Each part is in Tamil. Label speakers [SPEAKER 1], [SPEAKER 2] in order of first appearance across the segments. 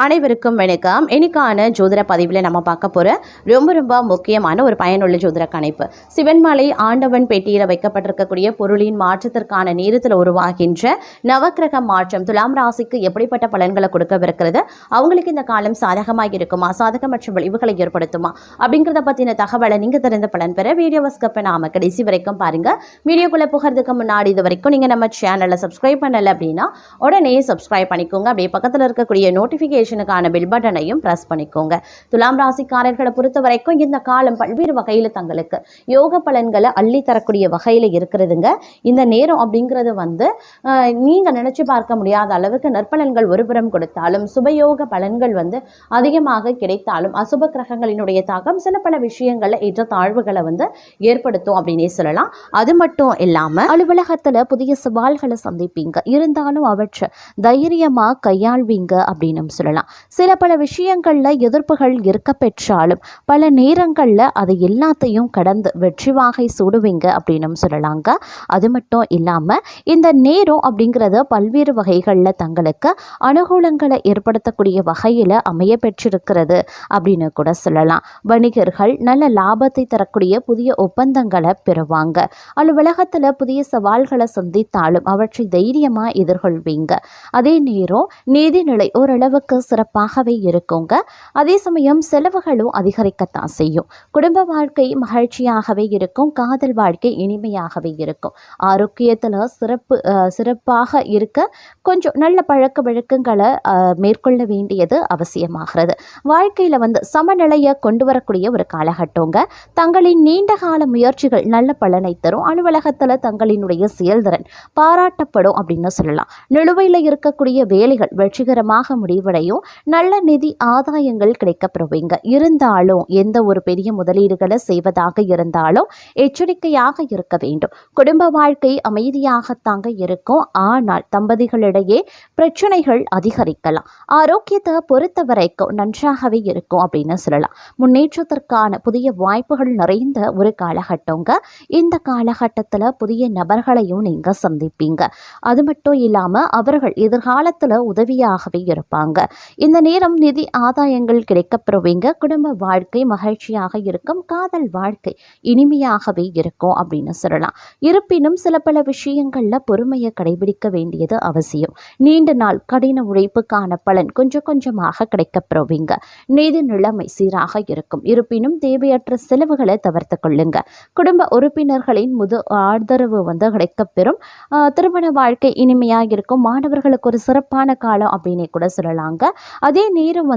[SPEAKER 1] அனைவருக்கும் வணக்கம். இன்னைக்கான ஜோதிட பதிவில் நம்ம பார்க்க போகிற ரொம்ப முக்கியமான ஒரு பயனுள்ள ஜோதிட கணிப்பு. சிவன்மலை ஆண்டவன் பெட்டியில் வைக்கப்பட்டிருக்கக்கூடிய பொருளின் மாற்றத்திற்கான நேரத்தில் உருவாகின்ற நவக்கிரக மாற்றம் துலாம் ராசிக்கு எப்படிப்பட்ட பலன்களை கொடுக்கவிருக்கிறது, அவங்களுக்கு இந்த காலம் சாதகமாக இருக்குமா, சாதகமற்ற விளைவுகளை ஏற்படுத்துமா அப்படிங்கிறத பற்றின தகவலை நீங்கள் தெரிந்த பலன் பெற வீடியோவை ஸ்கிப் பண்ணாமல் கடைசி வரைக்கும் பாருங்கள். வீடியோக்குள்ளே போகிறதுக்கு முன்னாடி இது வரைக்கும் நீங்கள் நம்ம சேனலை சப்ஸ்கிரைப் பண்ணலை அப்படின்னா உடனே சப்ஸ்கிரைப் பண்ணிக்கோங்க. அப்படியே பக்கத்தில் இருக்கக்கூடிய நோட்டிஃபிகேஷன் பெல் பட்டனையும் பிரஸ் பண்ணிக்கோங்க. துலாம் ராசிக்காரர்களை பொறுத்த வரைக்கும் இந்த காலம் பல்வேறு வகையில் தங்களுக்கு யோக பலன்களை அள்ளி தரக்கூடிய வகையில் இருக்கிறதுங்க. இந்த நேரம் அப்படிங்கிறது நீங்க நினைச்சு பார்க்க முடியாத அளவுக்கு நற்பலன்கள் ஒருபுறம் கொடுத்தாலும் சுபயோக பலன்கள் அதிகமாக கிடைத்தாலும் அசுப கிரகங்களினுடைய தாக்கம் சில பல விஷயங்கள்ல ஏற்ற தாழ்வுகளை ஏற்படுத்தும் அப்படின்னே சொல்லலாம். அது மட்டும் இல்லாம அலுவலகத்துல புதிய சவால்களை சந்திப்பீங்க, இருந்தாலும் அவற்றை தைரியமா கையாள்வீங்க அப்படின்னு சொல்லலாம். சில பல விஷயங்கள்ல எதிர்ப்புகள் இருக்க பெற்றாலும் பல நேரங்கள்ல அதை எல்லாத்தையும் கடந்து வெற்றி வாகை சூடுவீங்க அப்படின்னு சொல்லலாங்க. அது மட்டும் இல்லாம இந்த நேரம் அப்படிங்கிறது பல்வேறு வகைகள்ல தங்களுக்கு அனுகூலங்களை ஏற்படுத்தக்கூடிய வகையில அமைய பெற்றிருக்கிறது அப்படின்னு கூட சொல்லலாம். வணிகர்கள் நல்ல லாபத்தை தரக்கூடிய புதிய ஒப்பந்தங்களை பெறுவாங்க. அலுவலகத்துல புதிய சவால்களை சந்தித்தாலும் அவற்றை தைரியமா எதிர்கொள்வீங்க. அதே நேரம் நீதிநிலை ஓரளவுக்கு சிறப்பாகவே இருக்குங்க. அதே சமயம் செலவுகளும் அதிகரிக்கத்தான் செய்யும். குடும்ப வாழ்க்கை மகிழ்ச்சியாகவே இருக்கும், காதல் வாழ்க்கை இனிமையாகவே இருக்கும். ஆரோக்கியத்தில் சிறப்பாக இருக்க கொஞ்சம் நல்ல பழக்க வழக்கங்களை மேற்கொள்ள வேண்டியது அவசியமாகிறது. வாழ்க்கையில் சமநிலையை கொண்டு வரக்கூடிய ஒரு காலகட்டங்க. தங்களின் நீண்ட கால முயற்சிகள் நல்ல பலனை தரும். அலுவலகத்தில் தங்களினுடைய செயல்திறன் பாராட்டப்படும் அப்படின்னு சொல்லலாம். நிலுவையில் இருக்கக்கூடிய வேலைகள் வெற்றிகரமாக முடிவடையும். நல்ல நிதி ஆதாயங்கள் கிடைக்கப்பெறுவீங்க. இருந்தாலும் எந்த ஒரு பெரிய முதலீடுகளை செய்வதாக இருந்தாலும் எச்சரிக்கையாக இருக்க வேண்டும். குடும்ப வாழ்க்கை அமைதியாகத்தாங்க இருக்கும், ஆனால் தம்பதிகளிடையே பிரச்சனைகள் அதிகரிக்கலாம். ஆரோக்கியத்தை பொறுத்த வரைக்கும் நன்றாகவே இருக்கும் அப்படின்னு சொல்லலாம். முன்னேற்றத்திற்கான புதிய வாய்ப்புகள் நிறைந்த ஒரு காலகட்டங்க. இந்த காலகட்டத்தில் புதிய நபர்களையும் நீங்க சந்திப்பீங்க. அது மட்டும் இல்லாம அவர்கள் எதிர்காலத்தில் உதவியாகவே இருப்பாங்க. இந்த நேரம் நிதி ஆதாயங்கள் கிடைக்கப்பெறுவீங்க. குடும்ப வாழ்க்கை மகிழ்ச்சியாக இருக்கும், காதல் வாழ்க்கை இனிமையாகவே இருக்கும் அப்படின்னு சொல்லலாம். இருப்பினும் சில பல விஷயங்கள்ல பொறுமையை கடைபிடிக்க வேண்டியது அவசியம். நீண்ட நாள் கடின உழைப்புக்கான பலன் கொஞ்சமாக கிடைக்கப்பெறுவீங்க. நிதி நிலைமை சீராக இருக்கும். இருப்பினும் தேவையற்ற செலவுகளை தவிர்த்து கொள்ளுங்க. குடும்ப உறுப்பினர்களின் ஆதரவு கிடைக்கப்பெறும். திருமண வாழ்க்கை இனிமையாக இருக்கும். மாணவர்களுக்கு ஒரு சிறப்பான காலம் அப்படின்னே கூட சொல்லலாங்க. அதே நேரம்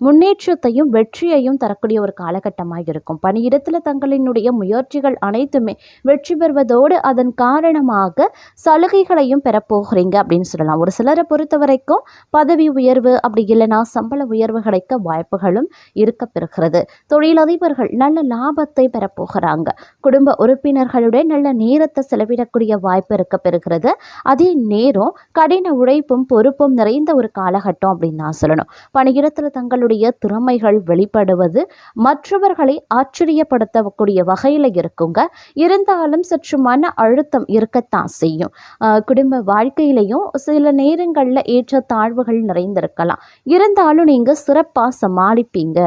[SPEAKER 1] முன்னேற்றத்தையும் வெற்றியையும் தரக்கூடிய ஒரு காலகட்டமாக இருக்கும். பணியிடத்தில் தங்களினுடைய முயற்சிகள் அனைத்துமே வெற்றி பெறுவதோடு அதன் காரணமாக சலுகைகளையும் பெறப்போகிறீங்க அப்படின்னு சொல்லலாம். ஒரு சிலரை பொறுத்த வரைக்கும் பதவி உயர்வு அப்படி இல்லைனா சம்பள உயர்வு கிடைக்க வாய்ப்புகளும் இருக்க பெறுகிறது. தொழிலதிபர்கள் நல்ல லாபத்தை பெறப்போகிறாங்க. குடும்ப உறுப்பினர்களுடன் நல்ல நேரத்தை செலவிடக்கூடிய வாய்ப்பு இருக்க பெறுகிறது. அதே நேரம் கடின உழைப்பும் பொறுப்பும் நிறைந்த ஒரு காலகட்டம் அப்படின்னு நான் சொல்லணும். பணியிடத்தில் தங்களுடைய திறமைகள் வெளிப்படுவது மற்றவர்களை ஆச்சரியப்படுத்தக்கூடிய வகையில் இருக்குங்க. இருந்தாலும் சற்று மன அழுத்தம் இருக்கத்தான் செய்யும். குடும்ப வாழ்க்கையிலையும் சில நேரங்களில் ஏற்ற தாழ்வுகள் நிறைந்திருக்கலாம். இருந்தாலும் நீங்க சிறப்பாக சமாளிப்பீங்க.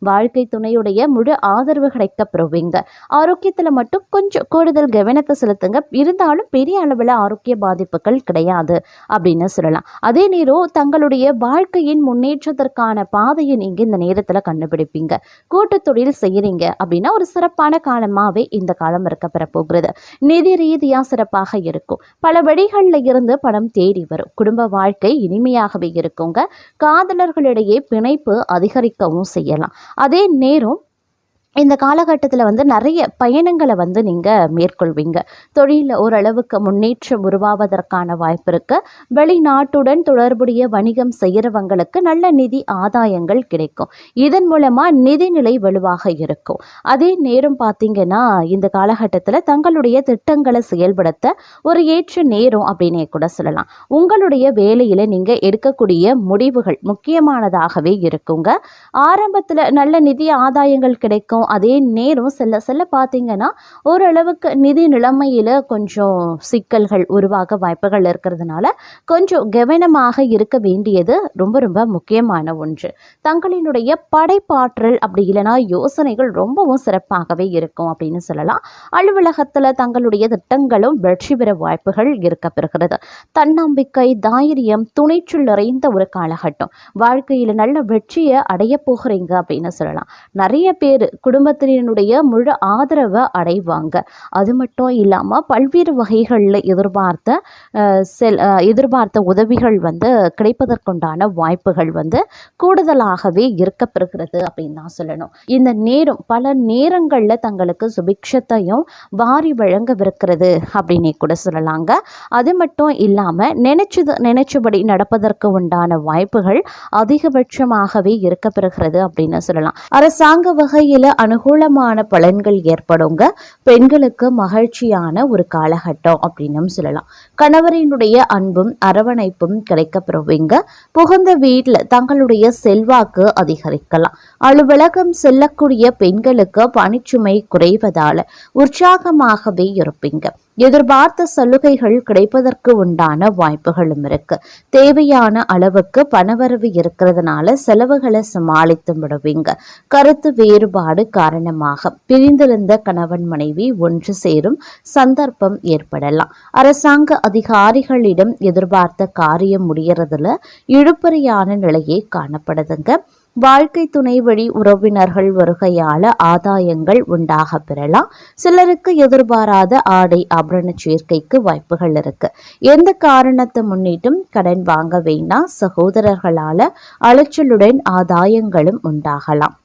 [SPEAKER 1] வாழ்க்கை துணையுடைய முழு ஆதரவு கிடைக்கப்பெறுவீங்க. ஆரோக்கியத்தில் மட்டும் கொஞ்சம் கூடுதல் கவனத்தை செலுத்துங்க. இருந்தாலும் பெரிய அளவில் ஆரோக்கிய பாதிப்புகள் கிடையாது அப்படின்னு சொல்லலாம். அதே நேரம் தங்களுடைய வாழ்க்கையின் முன்னேற்றத்திற்கான பாதையை நீங்க இந்த நேரத்தில் கண்டுபிடிப்பீங்க. கூட்டு தொழில் செய்யறீங்க அப்படின்னா ஒரு சிறப்பான காலமாகவே இந்த காலம் இருக்க பெற போகிறது. நிதி ரீதியா சிறப்பாக இருக்கும். பல வழிகளில் இருந்து பணம் தேடி வரும். குடும்ப வாழ்க்கை இனிமையாகவே இருக்குங்க. காதலர்களிடையே பிணைப்பு அதிகரிக்கவும் செய்யலாம். அதே நேரம் இந்த காலகட்டத்தில் நிறைய பயணங்களை நீங்கள் மேற்கொள்வீங்க. தொழிலில் ஓரளவுக்கு முன்னேற்றம் உருவாவதற்கான வாய்ப்பு இருக்குது. வெளிநாட்டுடன் தொடர்புடைய வணிகம் செய்கிறவங்களுக்கு நல்ல நிதி ஆதாயங்கள் கிடைக்கும். இதன் மூலமாக நிதிநிலை வலுவாக இருக்கும். அதே நேரம் பார்த்திங்கன்னா இந்த காலகட்டத்தில் தங்களுடைய திட்டங்களை செயல்படுத்த ஒரு ஏற்ற நேரம் அப்படின்னே கூட சொல்லலாம். உங்களுடைய வேலையில் நீங்கள் எடுக்கக்கூடிய முடிவுகள் முக்கியமானதாகவே இருக்குங்க. ஆரம்பத்தில் நல்ல நிதி ஆதாயங்கள் கிடைக்கும். இருக்கும். அதே நேரம் செல்ல செல்ல பார்த்தீங்கன்னா ஓரளவுக்கு நிதி நிலைமையில் கொஞ்சம் சிக்கல்கள் உருவாக வாய்ப்புகள் இருக்கிறதுனால கொஞ்சம் கவனமாக இருக்க வேண்டியது ரொம்ப ரொம்ப முக்கியமான ஒன்று. தங்களினுடைய படைப்பாற்றல் அப்படி இல்லைனா யோசனைகள் ரொம்பவும் சிறப்பாகவே இருக்கும் அப்படின்னு சொல்லலாம். அலுவலகத்தில் தங்களுடைய திட்டங்களும் வெற்றி பெற வாய்ப்புகள் இருக்க பெறுகிறது. தன்னம்பிக்கை, தைரியம், துணிச்சல் நிறைந்த ஒரு காலகட்டம். வாழ்க்கையில் நல்ல வெற்றியை அடைய போகிறீங்க அப்படின்னு சொல்லலாம். நிறைய பேர் குடும்பத்தினுடைய முழு ஆதரவை அடைவாங்க. அது மட்டும் இல்லாமல் பல்வேறு வகைகளில் எதிர்பார்த்த உதவிகள் கிடைப்பதற்குண்டான வாய்ப்புகள் கூடுதலாகவே இருக்க பெறுகிறது அப்படின்னு தான் சொல்லணும். இந்த நேரம் பல நேரங்களில் தங்களுக்கு சுபிக்ஷத்தையும் வாரி வழங்கவிருக்கிறது அப்படின்னே கூட சொல்லலாங்க. அது மட்டும் இல்லாமல் நினைச்சபடி நடப்பதற்கு உண்டான வாய்ப்புகள் அதிகபட்சமாகவே இருக்க பெறுகிறது அப்படின்னு சொல்லலாம். அரசாங்க வகையில் அனுகூலமான பலன்கள் ஏற்படுங்க. பெண்களுக்கு மகிழ்ச்சியான ஒரு காலகட்டம் அப்படின்னு சொல்லலாம். கணவரினுடைய அன்பும் அரவணைப்பும் கிடைக்க பெறுவீங்க. புகுந்த வீட்டில் தங்களுடைய செல்வாக்கு அதிகரிக்கலாம். அலுவலகம் செல்லக்கூடிய பெண்களுக்கு பணிச்சுமை குறைவதால உற்சாகமாகவே இருப்பீங்க. எதிர்பார்த்த சலுகைகள் கிடைப்பதற்கு உண்டான வாய்ப்புகளும் இருக்கு. தேவையான அளவுக்கு பணவரவு இருக்கிறதுனால செலவுகளை சமாளித்து விடுவீங்க. கருத்து வேறுபாடு காரணமாக பிரிந்திருந்த கணவன் மனைவி ஒன்று சேரும் சந்தர்ப்பம் ஏற்படலாம். அரசாங்க அதிகாரிகளிடம் எதிர்பார்த்த காரியம் முடியறதுல இழுபறியான நிலையே காணப்படுதுங்க. வாழ்க்கை துணை வழி உறவினர்கள் வருகையால ஆதாயங்கள் உண்டாக பெறலாம். சிலருக்கு எதிர்பாராத ஆடை ஆபரண சேர்க்கைக்கு வாய்ப்புகள் இருக்கு. எந்த காரணத்தை முன்னிட்டும் கடன் வாங்க வேண்டாம். சகோதரர்களால அலைச்சலுடன் ஆதாயங்களும் உண்டாகலாம்.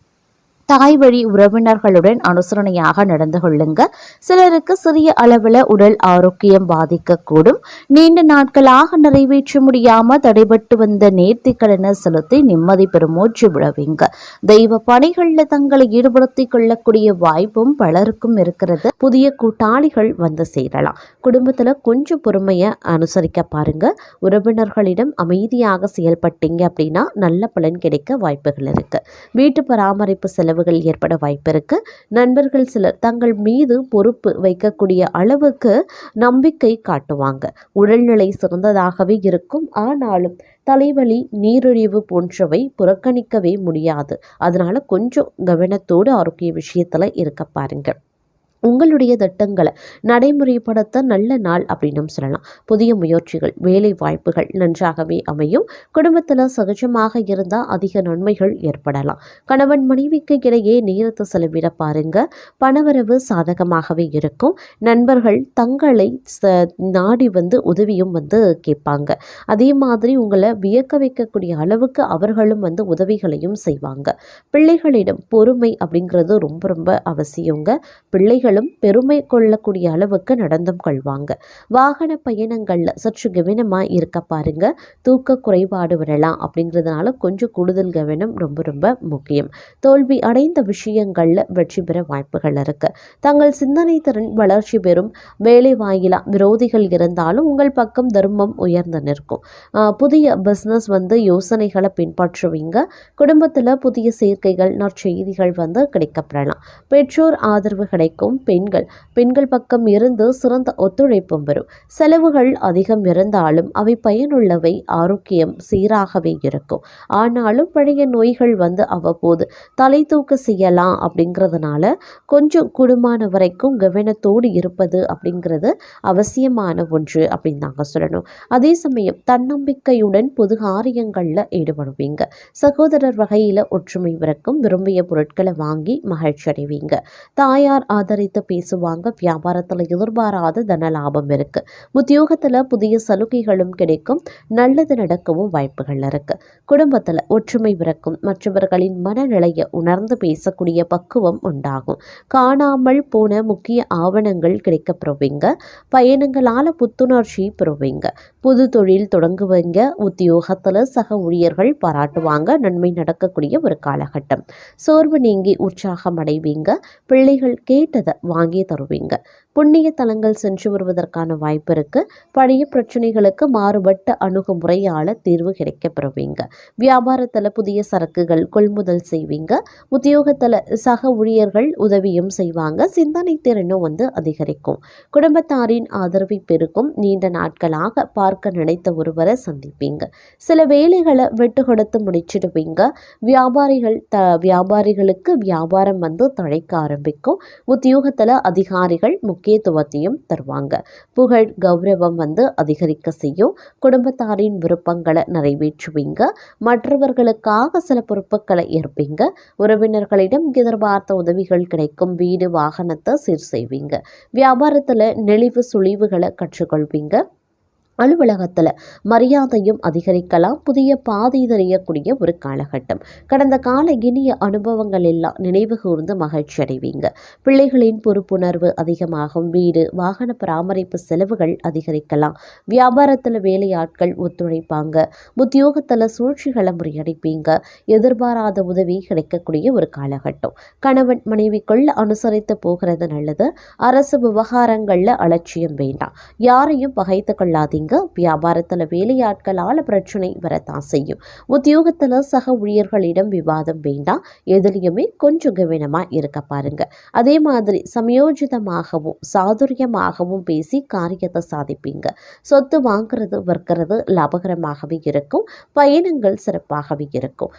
[SPEAKER 1] தாய் வழி உறவினர்களுடன் அனுசரணையாக நடந்து கொள்ளுங்க. சிலருக்கு சிறிய அளவில் உடல் ஆரோக்கியம் பாதிக்கக்கூடும். நீண்ட நாட்களாக நிறைவேற்ற முடியாம தடைபட்டு வந்த நேர்த்தி கடனை செலுத்தி நிம்மதி பெருமூச்சு விடுவீங்க. தெய்வ பணிகளில் தங்களை ஈடுபடுத்திக் கொள்ளக்கூடிய வாய்ப்பும் பலருக்கும் இருக்கிறது. புதிய கூட்டாளிகள் சேரலாம். குடும்பத்துல கொஞ்சம் பொறுமையை அனுசரிக்க பாருங்க. உறவினர்களிடம் அமைதியாக செயல்பட்டீங்க அப்படின்னா நல்ல பலன் கிடைக்க வாய்ப்புகள் இருக்கு. வீட்டு பராமரிப்பு செலவு ஏற்பட வாய்ப்பு இருக்கு. நண்பர்கள் சிலர் தங்கள் மீது பொறுப்பு வைக்கக்கூடிய அளவுக்கு நம்பிக்கை காட்டுவாங்க. உடல்நிலை சிறந்ததாகவே இருக்கும். ஆனாலும் தலைவலி, நீரிழிவு போன்றவை புறக்கணிக்கவே முடியாது. அதனால கொஞ்சம் கவனத்தோடு ஆரோக்கிய விஷயத்துல இருக்க பாருங்க. உங்களுடைய திட்டங்களை நடைமுறைப்படுத்த நல்ல நாள் அப்படின்னு சொல்லலாம். புதிய முயற்சிகள், வேலை வாய்ப்புகள் நன்றாகவே அமையும். குடும்பத்தில் சகஜமாக இருந்தால் அதிக நன்மைகள் ஏற்படலாம். கணவன் மனைவிக்கு இடையே நேரத்தை செலவிட பாருங்க. பணவரவு சாதகமாகவே இருக்கும். நண்பர்கள் தங்களை நாடி உதவியும் கேட்பாங்க. அதே மாதிரி உங்களை வியக்க வைக்கக்கூடிய அளவுக்கு அவர்களும் உதவிகளையும் செய்வாங்க. பிள்ளைகளிடம் பொறுமை அப்படிங்கிறது ரொம்ப ரொம்ப அவசியங்க. பிள்ளைகள் பெருமை கொள்ளக்கூடிய அளவுக்கு நடந்தும் கொள்வாங்க. வாகன பயணங்கள்ல சற்று கவனமா இருக்க பாருங்க. தூக்க குறைபாடு வரலாம். அப்படிங்கிறதுனால கொஞ்சம் கூடுதல் கவனம் ரொம்ப ரொம்ப முக்கியம். தோல்வி அடைந்த விஷயங்கள்ல வெற்றி பெற வாய்ப்புகள் இருக்கு. தங்கள் சிந்தனை திறன் வளர்ச்சி பெறும். வேலை வாயிலா விரோதிகள் இருந்தாலும் உங்கள் பக்கம் தர்மம் உயர்ந்து நிற்கும். புதிய பிசினஸ் யோசனைகளை பின்பற்றுவீங்க. குடும்பத்துல புதிய சேர்க்கைகள், நற்செய்திகள் கிடைக்கப்பெறலாம். பெற்றோர் ஆதரவு கிடைக்கும். பெண்கள் பக்கம் இருந்து சிறந்த ஒத்துழைப்பும் வரும். செலவுகள் அதிகம் இருந்தாலும் அவை பயனுள்ளவை. ஆரோக்கியம் சீராகவே இருக்கும். ஆனாலும் பழைய நோய்கள் அவ்வப்போது தலை தூக்க செய்யலாம். அப்படிங்கிறதுனால கொஞ்சம் கூடுமான வரைக்கும் கவனத்தோடு இருப்பது அப்படிங்கிறது அவசியமான ஒன்று அப்படின்னு நாங்க சொல்லணும். அதே சமயம் தன்னம்பிக்கையுடன் பொது காரியங்கள்ல ஈடுபடுவீங்க. சகோதரர் வகையில ஒற்றுமை விறக்கும். விரும்பிய பொருட்களை வாங்கி மகிழ்ச்சி அடைவீங்க. தாயார் ஆதரித்து பேசுவாங்க. வியாபாரத்தில் எதிர்பாராத தன லாபம் இருக்கு. உத்தியோகத்தில் புதிய சலுகைகளும் கிடைக்கும். நல்லது நடக்கவும் வாய்ப்புகள் இருக்கு. குடும்பத்தில் ஒற்றுமை பிறக்கும். மற்றவர்களின் மனநிலையை உணர்ந்து பேசக்கூடிய பக்குவம் உண்டாகும். காணாமல் போன முக்கிய ஆவணங்கள் கிடைக்க பெறுவீங்க. பயணங்களால புத்துணர்ச்சி பெறுவீங்க. புது தொழில் தொடங்குவீங்க. உத்தியோகத்தில் சக ஊழியர்கள் பாராட்டுவாங்க. நன்மை நடக்கக்கூடிய ஒரு காலகட்டம். சோர்வு நீங்கி உற்சாகம் அடைவீங்க. பிள்ளைகள் கேட்டதை வாங்கி தருவீங்க.
[SPEAKER 2] புண்ணிய தலங்கள் சென்று வருவதற்கான வாய்ப்பு இருக்கு. பழைய பிரச்சனைகளுக்கு மாறுபட்ட அணுகுமுறையால தீர்வு கிடைக்க பெறுவீங்க. வியாபாரத்துல புதிய சரக்குகள் கொள்முதல் செய்வீங்க. உத்தியோகத்துல சக ஊழியர்கள் உதவியும் செய்வாங்க. சிந்தனை திறனும் அதிகரிக்கும். குடும்பத்தாரின் ஆதரவை பெருக்கும். நீண்ட நாட்களாக பார்க்க நினைத்த ஒருவரை சந்திப்பீங்க. சில வேலைகளை விட்டு கொடுத்து முடிச்சிடுவீங்க. வியாபாரிகளுக்கு வியாபாரம் தழைக்க ஆரம்பிக்கும். உத்தியோகத்துல அதிகாரிகள் முக்கியத்துவத்தையும் தருவாங்க. புகழ் கௌரவம் அதிகரிக்க செய்யும். குடும்பத்தாரின் விருப்பங்களை நிறைவேற்றுவீங்க. மற்றவர்களுக்காக சில பொறுப்புகளை ஏற்பீங்க. உறவினர்களிடம் எதிர்பார்த்த உதவிகள் கிடைக்கும். வீடு வாகனத்தை சீர் செய்வீங்க. வியாபாரத்துல நெளிவு சுழிவுகளை கற்றுக்கொள்வீங்க. அலுவலகத்தில் மரியாதையும் அதிகரிக்கலாம். புதிய பாதை தெரியக்கூடிய ஒரு காலகட்டம். கடந்த கால இனிய அனுபவங்கள் எல்லாம் நினைவு கூர்ந்து மகிழ்ச்சி அடைவீங்க. பிள்ளைகளின் பொறுப்புணர்வு அதிகமாகும். வீடு வாகன பராமரிப்பு செலவுகள் அதிகரிக்கலாம். வியாபாரத்தில் வேலையாட்கள் ஒத்துழைப்பாங்க. உத்தியோகத்தில் சூழ்ச்சிகளை முறியடிப்பீங்க. எதிர்பாராத உதவி கிடைக்கக்கூடிய ஒரு காலகட்டம். கணவன் மனைவிக்குள் அனுசரித்து போகிறது நல்லது. அரசு விவகாரங்களில் அலட்சியம் வேண்டாம். யாரையும் பகைத்து கொள்ளாதீங்க. வியாபாரத்தில் வேலையாட்களால் பிரச்சனை வரத்தான் செய்யும். உத்தியோகத்தில் சக ஊழியர்களிடம் விவாதம் வேண்டாம். எதுலையுமே கொஞ்சம் கவனமா இருக்க பாருங்க. அதே மாதிரி சமயோஜிதமாகவும் சாதுரியமாகவும் பேசி காரியத்தை சாதிப்பீங்க. சொத்து வாங்குறது விற்கிறது லாபகரமாகவே இருக்கும். பயணங்கள் சிறப்பாகவே இருக்கும்.